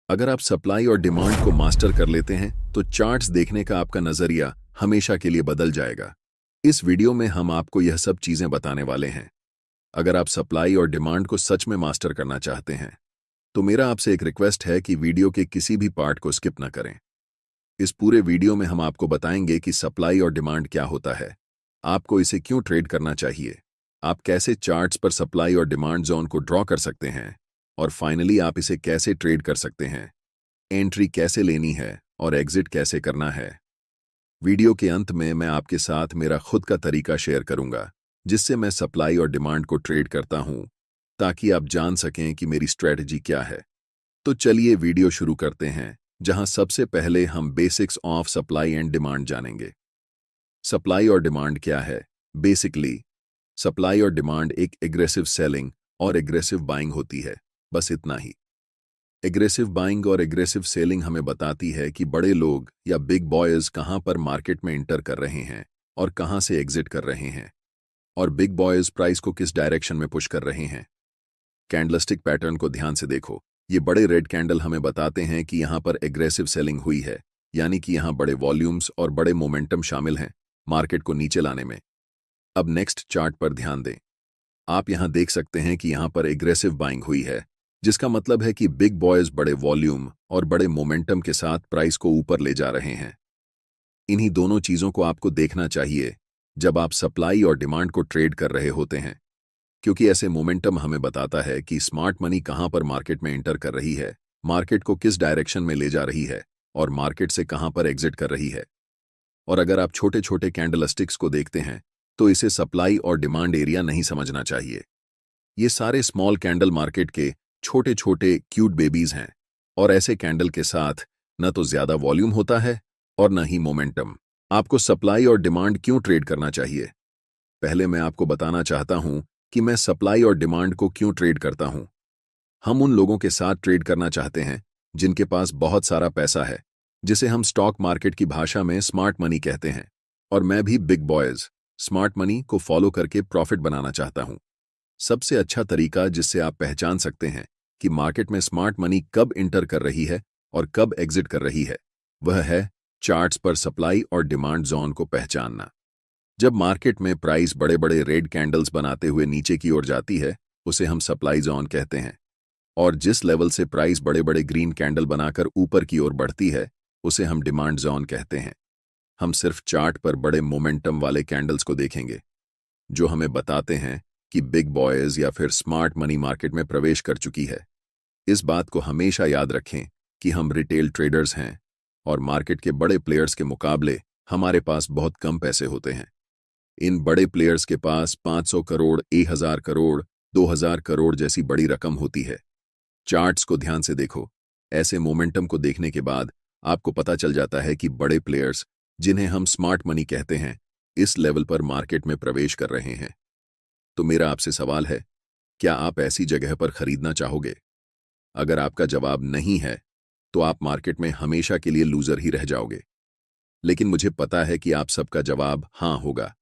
अगर आप सप्लाई और डिमांड को मास्टर कर लेते हैं तो चार्ट्स देखने का आपका नजरिया हमेशा के लिए बदल जाएगा। इस वीडियो में हम आपको यह सब चीजें बताने वाले हैं। अगर आप सप्लाई और डिमांड को सच में मास्टर करना चाहते हैं तो मेरा आपसे एक रिक्वेस्ट है कि वीडियो के किसी भी पार्ट को स्किप न करें। इस पूरे वीडियो में हम आपको बताएंगे कि सप्लाई और डिमांड क्या होता है, आपको इसे क्यों ट्रेड करना चाहिए, आप कैसे चार्ट्स पर सप्लाई और डिमांड जोन को ड्रॉ कर सकते हैं, और फाइनली आप इसे कैसे ट्रेड कर सकते हैं, एंट्री कैसे लेनी है और एग्जिट कैसे करना है। वीडियो के अंत में मैं आपके साथ मेरा खुद का तरीका शेयर करूंगा जिससे मैं सप्लाई और डिमांड को ट्रेड करता हूं, ताकि आप जान सकें कि मेरी स्ट्रेटजी क्या है। तो चलिए वीडियो शुरू करते हैं, जहां सबसे पहले हम basics of supply and demand जानेंगे। सप्लाई और डिमांड क्या है? बेसिकली सप्लाई और डिमांड एक एग्रेसिव सेलिंग और एग्रेसिव बाइंग होती है, बस इतना ही। एग्रेसिव बाइंग और एग्रेसिव सेलिंग हमें बताती है कि बड़े लोग या बिग बॉयज कहां पर मार्केट में इंटर कर रहे हैं और कहां से एग्जिट कर रहे हैं, और बिग बॉयज प्राइस को किस डायरेक्शन में पुश कर रहे हैं। कैंडलस्टिक पैटर्न को ध्यान से देखो। ये बड़े रेड कैंडल हमें बताते हैं कि यहां पर एग्रेसिव सेलिंग हुई है, यानी कि यहां बड़े वॉल्यूम्स और बड़े मोमेंटम शामिल हैं मार्केट को नीचे लाने में। अब नेक्स्ट चार्ट पर ध्यान दें। आप यहां देख सकते हैं कि यहां पर एग्रेसिव बाइंग हुई है, जिसका मतलब है कि बिग बॉयज बड़े वॉल्यूम और बड़े मोमेंटम के साथ प्राइस को ऊपर ले जा रहे हैं। इन्हीं दोनों चीजों को आपको देखना चाहिए जब आप सप्लाई और डिमांड को ट्रेड कर रहे होते हैं, क्योंकि ऐसे मोमेंटम हमें बताता है कि स्मार्ट मनी कहां पर मार्केट में एंटर कर रही है, मार्केट को किस डायरेक्शन में ले जा रही है और मार्केट से कहां पर एग्जिट कर रही है। और अगर आप छोटे छोटे कैंडलस्टिक्स को देखते हैं तो इसे सप्लाई और डिमांड एरिया नहीं समझना चाहिए। ये सारे स्मॉल कैंडल मार्केट के छोटे छोटे क्यूट बेबीज हैं, और ऐसे कैंडल के साथ न तो ज्यादा वॉल्यूम होता है और न ही मोमेंटम। आपको सप्लाई और डिमांड क्यों ट्रेड करना चाहिए? पहले मैं आपको बताना चाहता हूं कि मैं सप्लाई और डिमांड को क्यों ट्रेड करता हूं। हम उन लोगों के साथ ट्रेड करना चाहते हैं जिनके पास बहुत सारा पैसा है, जिसे हम स्टॉक मार्केट की भाषा में स्मार्ट मनी कहते हैं। और मैं भी बिग बॉयज स्मार्ट मनी को फॉलो करके प्रॉफिट बनाना चाहता हूं। सबसे अच्छा तरीका जिससे आप पहचान सकते हैं कि मार्केट में स्मार्ट मनी कब इंटर कर रही है और कब एग्जिट कर रही है, वह है चार्ट्स पर सप्लाई और डिमांड जोन को पहचानना। जब मार्केट में प्राइस बड़े बड़े रेड कैंडल्स बनाते हुए नीचे की ओर जाती है, उसे हम सप्लाई जोन कहते हैं, और जिस लेवल से प्राइस बड़े बड़े ग्रीन कैंडल बनाकर ऊपर की ओर बढ़ती है, उसे हम डिमांड जोन कहते हैं। हम सिर्फ चार्ट पर बड़े मोमेंटम वाले कैंडल्स को देखेंगे जो हमें बताते हैं कि बिग बॉयज या फिर स्मार्ट मनी मार्केट में प्रवेश कर चुकी है। इस बात को हमेशा याद रखें कि हम रिटेल ट्रेडर्स हैं और मार्केट के बड़े प्लेयर्स के मुकाबले हमारे पास बहुत कम पैसे होते हैं। इन बड़े प्लेयर्स के पास 500 करोड़, 1000 करोड़, 2000 करोड़ जैसी बड़ी रकम होती है। चार्ट्स को ध्यान से देखो। ऐसे मोमेंटम को देखने के बाद आपको पता चल जाता है कि बड़े प्लेयर्स, जिन्हें हम स्मार्ट मनी कहते हैं, इस लेवल पर मार्केट में प्रवेश कर रहे हैं। तो मेरा आपसे सवाल है, क्या आप ऐसी जगह पर खरीदना चाहोगे? अगर आपका जवाब नहीं है तो आप मार्केट में हमेशा के लिए लूजर ही रह जाओगे। लेकिन मुझे पता है कि आप सबका जवाब हां होगा,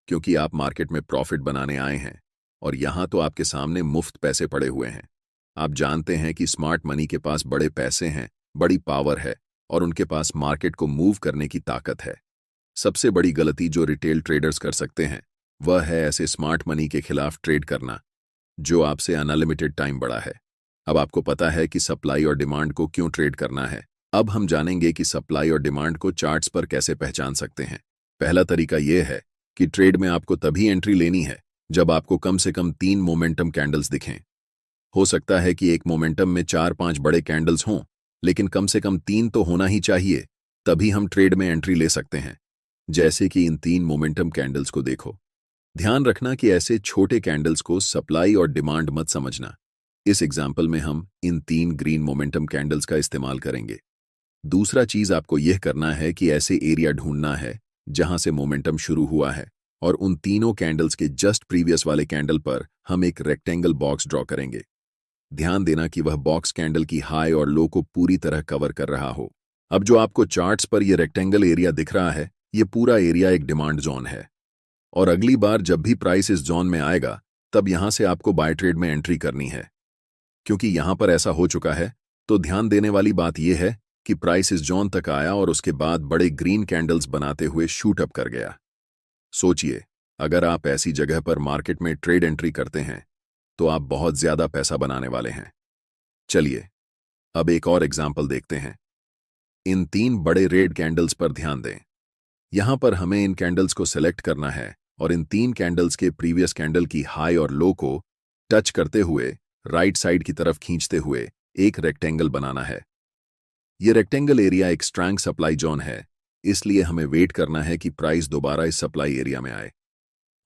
क्योंकि आप मार्केट में प्रॉफिट बनाने आए हैं और यहां तो आपके सामने मुफ्त पैसे पड़े हुए हैं। आप जानते हैं कि स्मार्ट मनी के पास बड़े पैसे हैं, बड़ी पावर है, और उनके पास मार्केट को मूव करने की ताकत है। सबसे बड़ी गलती जो रिटेल ट्रेडर्स कर सकते हैं वह है ऐसे स्मार्ट मनी के खिलाफ ट्रेड करना जो आपसे अनलिमिटेड टाइम बड़ा है। अब आपको पता है कि सप्लाई और डिमांड को क्यों ट्रेड करना है। अब हम जानेंगे कि सप्लाई और डिमांड को चार्ट्स पर कैसे पहचान सकते हैं। पहला तरीका यह है कि ट्रेड में आपको तभी एंट्री लेनी है जब आपको कम से कम 3 मोमेंटम कैंडल्स दिखें। हो सकता है कि एक मोमेंटम में 4-5 बड़े कैंडल्स हों, लेकिन कम से कम 3 तो होना ही चाहिए, तभी हम ट्रेड में एंट्री ले सकते हैं। जैसे कि इन 3 मोमेंटम कैंडल्स को देखो। ध्यान रखना कि ऐसे छोटे कैंडल्स को सप्लाई और डिमांड मत समझना। इस एग्जाम्पल में हम इन 3 ग्रीन मोमेंटम कैंडल्स का इस्तेमाल करेंगे। दूसरा चीज आपको यह करना है कि ऐसे एरिया ढूंढना है जहां से मोमेंटम शुरू हुआ है, और उन तीनों कैंडल्स के जस्ट प्रीवियस वाले कैंडल पर हम एक रेक्टेंगल बॉक्स ड्रॉ करेंगे। ध्यान देना कि वह बॉक्स कैंडल की हाई और लो को पूरी तरह कवर कर रहा हो। अब जो आपको चार्ट्स पर यह रेक्टेंगल एरिया दिख रहा है, यह पूरा एरिया एक डिमांड जोन है, और अगली बार जब भी प्राइस इस जोन में आएगा तब यहां से आपको बाय ट्रेड में एंट्री करनी है। क्योंकि यहां पर ऐसा हो चुका है तो ध्यान देने वाली बात यह है कि प्राइस इस जोन तक आया और उसके बाद बड़े ग्रीन कैंडल्स बनाते हुए शूट अप कर गया। सोचिए, अगर आप ऐसी जगह पर मार्केट में ट्रेड एंट्री करते हैं तो आप बहुत ज्यादा पैसा बनाने वाले हैं। चलिए अब एक और एग्जाम्पल देखते हैं। इन 3 बड़े रेड कैंडल्स पर ध्यान दें। यहां पर हमें इन कैंडल्स को सिलेक्ट करना है और इन 3 कैंडल्स के प्रीवियस कैंडल की हाई और लो को टच करते हुए राइट साइड की तरफ खींचते हुए एक रेक्टेंगल बनाना है। यह रेक्टेंगल एरिया एक स्ट्रॉन्ग सप्लाई जोन है, इसलिए हमें वेट करना है कि प्राइस दोबारा इस सप्लाई एरिया में आए।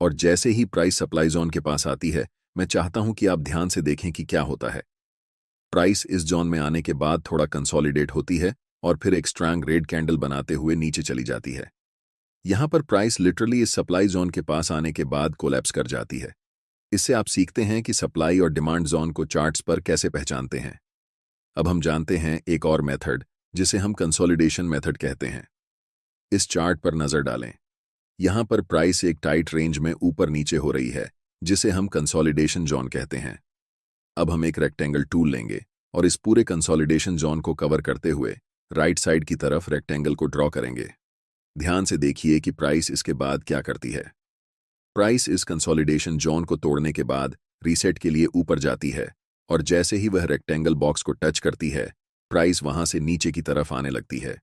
और जैसे ही प्राइस सप्लाई जोन के पास आती है, मैं चाहता हूं कि आप ध्यान से देखें कि क्या होता है। प्राइस इस जोन में आने के बाद थोड़ा कंसोलिडेट होती है और फिर एक स्ट्रॉन्ग रेड कैंडल बनाते हुए नीचे चली जाती है। यहां पर प्राइस लिटरली इस सप्लाई जोन के पास आने के बाद कोलैप्स कर जाती है। इससे आप सीखते हैं कि सप्लाई और डिमांड जोन को चार्ट्स पर कैसे पहचानते हैं। अब हम जानते हैं एक और मेथड जिसे हम कंसोलिडेशन मेथड कहते हैं। इस चार्ट पर नजर डालें। यहां पर प्राइस एक टाइट रेंज में ऊपर नीचे हो रही है, जिसे हम कंसोलिडेशन जोन कहते हैं। अब हम एक रेक्टेंगल टूल लेंगे और इस पूरे कंसोलिडेशन जोन को कवर करते हुए राइट साइड की तरफ रेक्टेंगल को ड्रॉ करेंगे। ध्यान से देखिए कि प्राइस इसके बाद क्या करती है। प्राइस इस कंसोलिडेशन जोन को तोड़ने के बाद रीसेट के लिए ऊपर जाती है और जैसे ही वह रेक्टेंगल बॉक्स को टच करती है, प्राइस वहां से नीचे की तरफ आने लगती है।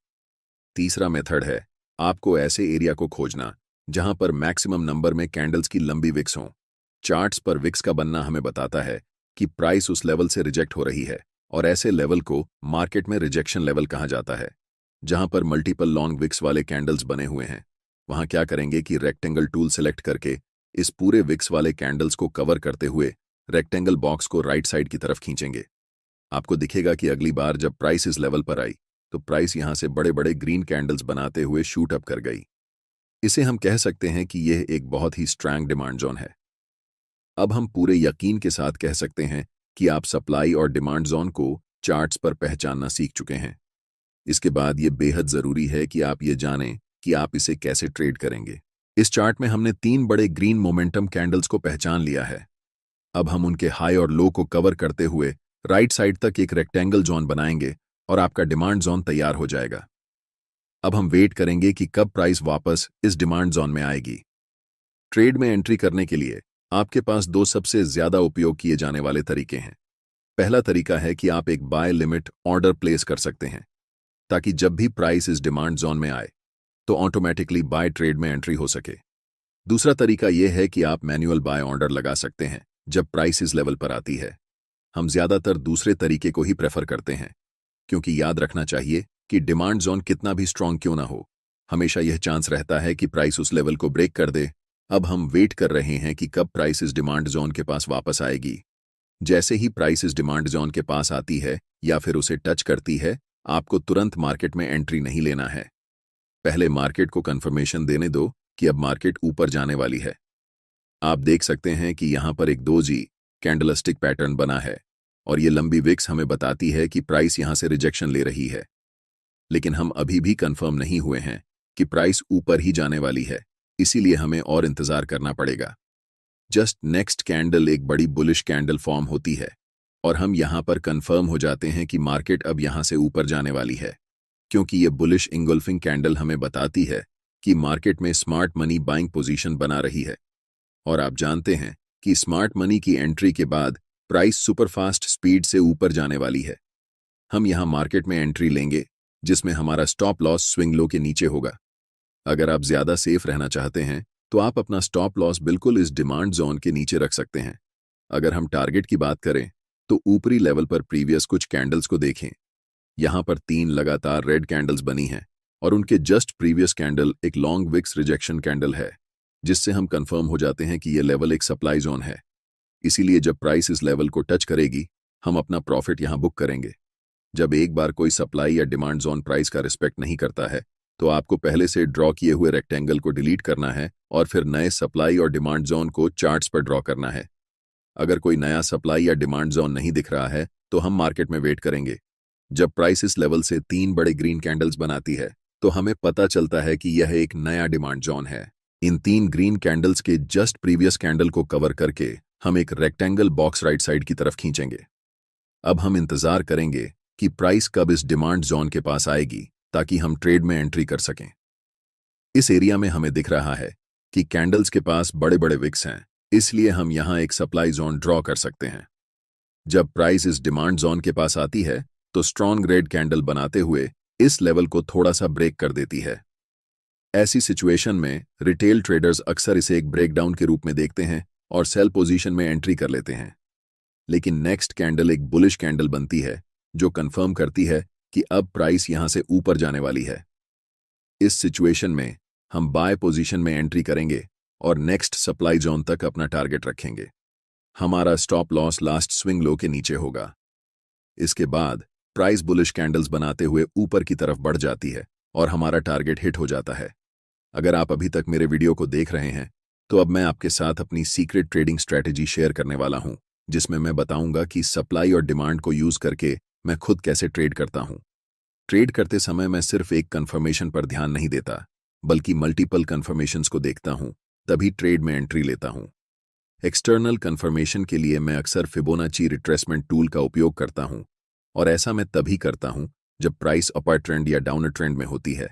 तीसरा मेथड है आपको ऐसे एरिया को खोजना जहां पर मैक्सिमम नंबर में कैंडल्स की लंबी विक्स हों। चार्ट्स पर विक्स का बनना हमें बताता है कि प्राइस उस लेवल से रिजेक्ट हो रही है और ऐसे लेवल को मार्केट में रिजेक्शन लेवल कहा जाता है। जहां पर मल्टीपल लॉन्ग विक्स वाले कैंडल्स बने हुए हैं, वहां क्या करेंगे कि रेक्टेंगल टूल सेलेक्ट करके इस पूरे विक्स वाले कैंडल्स को कवर करते हुए रेक्टेंगल बॉक्स को राइट साइड की तरफ खींचेंगे। आपको दिखेगा कि अगली बार जब प्राइस इस लेवल पर आई तो प्राइस यहां से बड़े बड़े ग्रीन कैंडल्स बनाते हुए शूट अप कर गई। इसे हम कह सकते हैं कि यह एक बहुत ही स्ट्रॉन्ग डिमांड जोन है। अब हम पूरे यकीन के साथ कह सकते हैं कि आप सप्लाई और डिमांड जोन को चार्ट्स पर पहचानना सीख चुके हैं। इसके बाद यह बेहद जरूरी है कि आप ये जानें कि आप इसे कैसे ट्रेड करेंगे। इस चार्ट में हमने 3 बड़े ग्रीन मोमेंटम कैंडल्स को पहचान लिया है। अब हम उनके हाई और लो को कवर करते हुए राइट साइड तक एक रेक्टेंगल जोन बनाएंगे और आपका डिमांड जोन तैयार हो जाएगा। अब हम वेट करेंगे कि कब प्राइस वापस इस डिमांड जोन में आएगी। ट्रेड में एंट्री करने के लिए आपके पास 2 सबसे ज्यादा उपयोग किए जाने वाले तरीके हैं। पहला तरीका है कि आप एक बाय लिमिट ऑर्डर प्लेस कर सकते हैं ताकि जब भी प्राइस इस डिमांड जोन में आए तो ऑटोमेटिकली बाय ट्रेड में एंट्री हो सके। दूसरा तरीका यह है कि आप मैन्युअल बाय ऑर्डर लगा सकते हैं जब प्राइस इस लेवल पर आती है। हम ज्यादातर दूसरे तरीके को ही प्रेफर करते हैं, क्योंकि याद रखना चाहिए कि डिमांड जोन कितना भी स्ट्रांग क्यों ना हो, हमेशा यह चांस रहता है कि प्राइस उस लेवल को ब्रेक कर दे। अब हम वेट कर रहे हैं कि कब प्राइस इस डिमांड जोन के पास वापस आएगी। जैसे ही प्राइस इस डिमांड जोन के पास आती है या फिर उसे टच करती है, आपको तुरंत मार्केट में एंट्री नहीं लेना है। पहले मार्केट को कंफर्मेशन देने दो कि अब मार्केट ऊपर जाने वाली है। आप देख सकते हैं कि यहां पर एक 2G कैंडलस्टिक पैटर्न बना है और ये लंबी विक्स हमें बताती है कि प्राइस यहां से रिजेक्शन ले रही है। लेकिन हम अभी भी कंफर्म नहीं हुए हैं कि प्राइस ऊपर ही जाने वाली है, इसीलिए हमें और इंतजार करना पड़ेगा। जस्ट नेक्स्ट कैंडल एक बड़ी बुलिश कैंडल फॉर्म होती है और हम यहां पर कंफर्म हो जाते हैं कि मार्केट अब यहां से ऊपर जाने वाली है, क्योंकि ये बुलिश इंगल्फिंग कैंडल हमें बताती है कि मार्केट में स्मार्ट मनी बाइंग पोजीशन बना रही है। और आप जानते हैं कि स्मार्ट मनी की एंट्री के बाद प्राइस सुपरफास्ट स्पीड से ऊपर जाने वाली है। हम यहां मार्केट में एंट्री लेंगे जिसमें हमारा स्टॉप लॉस स्विंग लो के नीचे होगा। अगर आप ज्यादा सेफ रहना चाहते हैं तो आप अपना स्टॉप लॉस बिल्कुल इस डिमांड जोन के नीचे रख सकते हैं। अगर हम टारगेट की बात करें तो ऊपरी लेवल पर प्रीवियस कुछ कैंडल्स को देखें। यहां पर 3 लगातार रेड कैंडल्स बनी हैं और उनके जस्ट प्रीवियस कैंडल एक लॉन्ग विक्स रिजेक्शन कैंडल है, जिससे हम कंफर्म हो जाते हैं कि यह लेवल एक सप्लाई जोन है। इसीलिए जब प्राइस इस लेवल को टच करेगी, हम अपना प्रॉफिट यहां बुक करेंगे। जब एक बार कोई सप्लाई या डिमांड जोन प्राइस का रिस्पेक्ट नहीं करता है तो आपको पहले से ड्रॉ किए हुए रेक्टेंगल को डिलीट करना है और फिर नए सप्लाई और डिमांड जोन को चार्ट्स पर ड्रॉ करना है। अगर कोई नया सप्लाई या डिमांड जोन नहीं दिख रहा है तो हम मार्केट में वेट करेंगे। जब प्राइस इस लेवल से 3 बड़े ग्रीन कैंडल्स बनाती है तो हमें पता चलता है कि यह एक नया डिमांड जोन है। इन 3 ग्रीन कैंडल्स के जस्ट प्रीवियस कैंडल को कवर करके हम एक रेक्टेंगल बॉक्स राइट साइड की तरफ खींचेंगे। अब हम इंतजार करेंगे कि प्राइस कब इस डिमांड जोन के पास आएगी ताकि हम ट्रेड में एंट्री कर सकें। इस एरिया में हमें दिख रहा है कि कैंडल्स के पास बड़े बड़े विक्स हैं, इसलिए हम यहां एक सप्लाई जोन ड्रॉ कर सकते हैं। जब प्राइस इस डिमांड जोन के पास आती है तो स्ट्रॉन्ग रेड कैंडल बनाते हुए इस लेवल को थोड़ा सा ब्रेक कर देती है। ऐसी सिचुएशन में रिटेल ट्रेडर्स अक्सर इसे एक ब्रेकडाउन के रूप में देखते हैं और सेल पोजीशन में एंट्री कर लेते हैं। लेकिन नेक्स्ट कैंडल एक बुलिश कैंडल बनती है जो कंफर्म करती है कि अब प्राइस यहां से ऊपर जाने वाली है। इस सिचुएशन में हम बाय पोजीशन में एंट्री करेंगे और नेक्स्ट सप्लाई जोन तक अपना टारगेट रखेंगे। हमारा stop loss last swing low के नीचे होगा। इसके बाद प्राइस बुलिश कैंडल्स बनाते हुए ऊपर की तरफ बढ़ जाती है और हमारा टारगेट हिट हो जाता है। अगर आप अभी तक मेरे वीडियो को देख रहे हैं तो अब मैं आपके साथ अपनी सीक्रेट ट्रेडिंग स्ट्रैटेजी शेयर करने वाला हूं, जिसमें मैं बताऊंगा कि सप्लाई और डिमांड को यूज करके मैं खुद कैसे ट्रेड करता हूं। ट्रेड करते समय मैं सिर्फ एक कंफर्मेशन पर ध्यान नहीं देता, बल्कि मल्टीपल कंफर्मेशंस को देखता हूं, तभी ट्रेड में एंट्री लेता हूं। एक्सटर्नल कंफर्मेशन के लिए मैं अक्सर फिबोनाची रिट्रेसमेंट टूल का उपयोग करता हूं, और ऐसा मैं तभी करता हूं जब प्राइस अपर ट्रेंड या डाउनर ट्रेंड में होती है।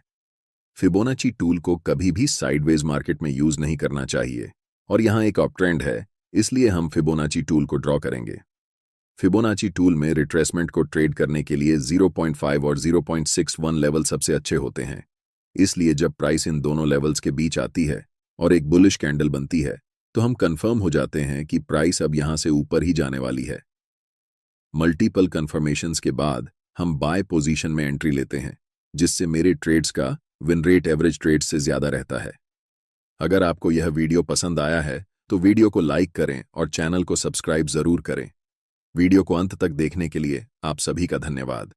फिबोनाची टूल को कभी भी साइडवेज मार्केट में यूज नहीं करना चाहिए, और यहां एक अप ट्रेंड है, इसलिए हम फिबोनाची टूल को ड्रॉ करेंगे। फिबोनाची टूल में रिट्रेसमेंट को ट्रेड करने के लिए 0.5 और 0.61 लेवल सबसे अच्छे होते हैं। इसलिए जब प्राइस इन दोनों लेवल्स के बीच आती है और एक बुलिश कैंडल बनती है तो हम कंफर्म हो जाते हैं कि प्राइस अब यहां से ऊपर ही जाने वाली है। मल्टीपल कंफर्मेशंस के बाद हम बाय पोजीशन में एंट्री लेते हैं, जिससे मेरे ट्रेड्स का विन रेट एवरेज ट्रेड्स से ज्यादा रहता है। अगर आपको यह वीडियो पसंद आया है तो वीडियो को लाइक करें और चैनल को सब्सक्राइब जरूर करें। वीडियो को अंत तक देखने के लिए आप सभी का धन्यवाद।